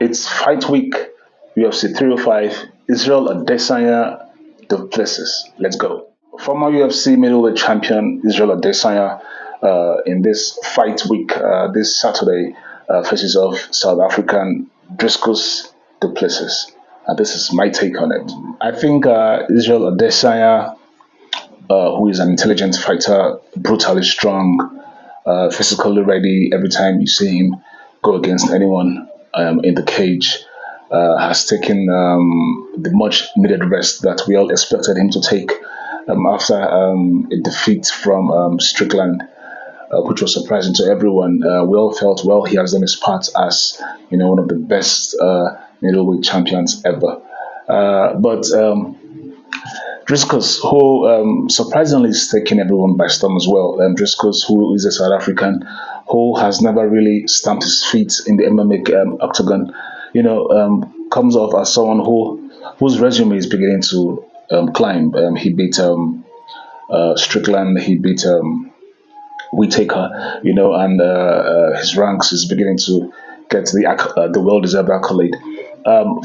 It's fight week, UFC 305, Isreal Adesanya, plesis. Let's go. Former UFC middleweight champion Isreal Adesanya in this fight week, this Saturday, faces off South African Driscus plesis. This is my take on it. I think Israel Adesanya, who is an intelligent fighter, brutally strong, physically ready every time you see him go against anyone in the cage. Has taken the much needed rest that we all expected him to take after a defeat from Strickland, which was surprising to everyone. We all felt, well, he has done his part as one of the best middleweight champions ever. But Driscus, who surprisingly is taking everyone by storm as well. Driscus, who is a South African, who has never really stamped his feet in the MMA octagon, comes off as someone whose resume is beginning to climb. He beat Strickland, he beat Whitaker, and his ranks is beginning to get the well-deserved accolade.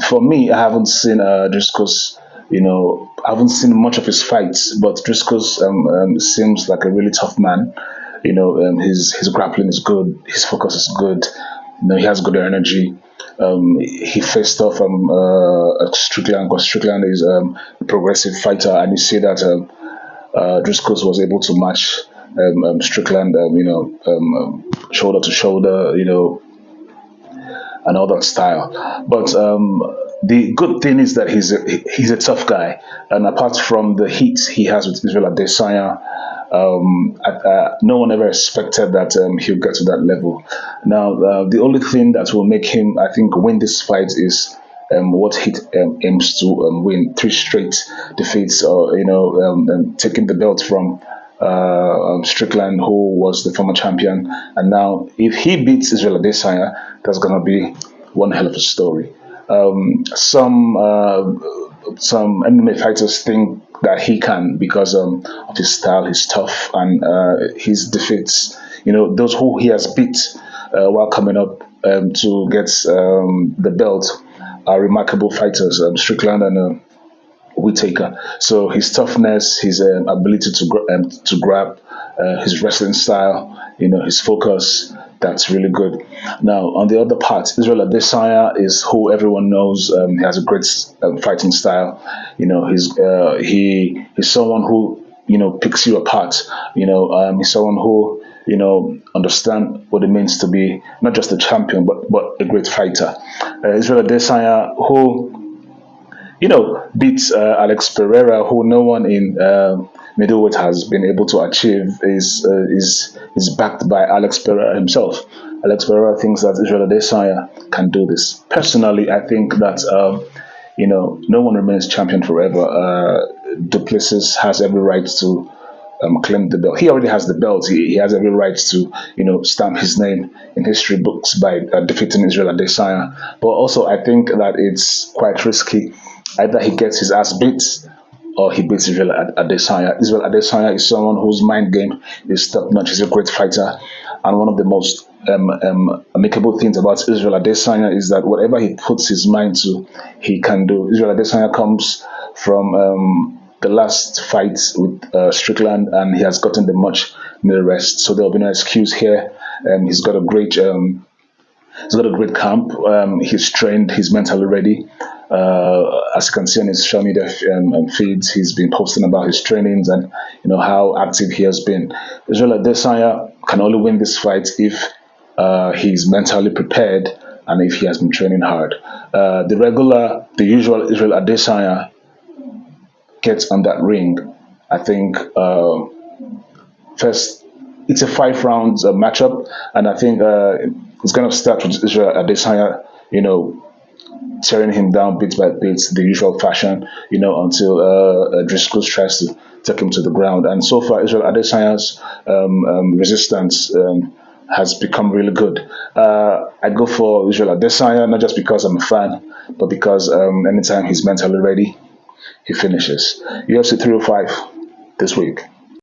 For me, I haven't seen Driscus. I haven't seen much of his fights, but Driscus seems like a really tough man. His grappling is good, his focus is good. He has good energy. He faced off Strickland, because Strickland is a progressive fighter, and you see that Driscus was able to match Strickland, shoulder to shoulder, and all that style. But the good thing is that he's a tough guy, and apart from the heat he has with Isreal Adesanya, no one ever expected that he'll get to that level. Now, the only thing that will make him, I think, win this fight is what he aims to win: three straight defeats, or taking the belt from Strickland, who was the former champion. And now, if he beats Isreal Adesanya, that's gonna be one hell of a story. Some MMA fighters think that he can, because of his style. He's tough, and his defeats, those who he has beat while coming up to get the belt, are remarkable fighters, Strickland and Whitaker. So his toughness, his ability to grab, his wrestling style, his focus, that's really good. Now, on the other part, Isreal Adesanya is who everyone knows. He has a great fighting style. He's someone who picks you apart. He's someone who understand what it means to be not just a champion, but a great fighter. Isreal Adesanya, who beats Alex Pereira, who no one in middleweight has been able to achieve, is backed by Alex Pereira himself. Alex Pereira thinks that Isreal Adesanya can do this. Personally, I think that no one remains champion forever. Duplessis has every right to claim the belt. He already has the belt. He has every right to stamp his name in history books by defeating Isreal Adesanya. But also, I think that it's quite risky. Either he gets his ass beat, or he beats Isreal Adesanya. Isreal Adesanya is someone whose mind game is top notch. He's a great fighter, and one of the most amicable things about Isreal Adesanya is that whatever he puts his mind to, he can do. Isreal Adesanya comes from the last fight with Strickland, and he has gotten the much needed rest. So there will be no excuse here. He's got a great camp. He's trained. He's mentally ready. As you can see on his social media feeds, he's been posting about his trainings and how active he has been. Isreal Adesanya can only win this fight if he's mentally prepared and if he has been training hard. The usual Isreal Adesanya gets on that ring. I think first it's a 5 rounds matchup, and I think it's going to start with Isreal Adesanya, tearing him down bit by bit, the usual fashion, until Driscus tries to take him to the ground. And so far, Isreal Adesanya's resistance has become really good. I go for Isreal Adesanya, not just because I'm a fan, but because anytime he's mentally ready, he finishes. UFC 305 this week.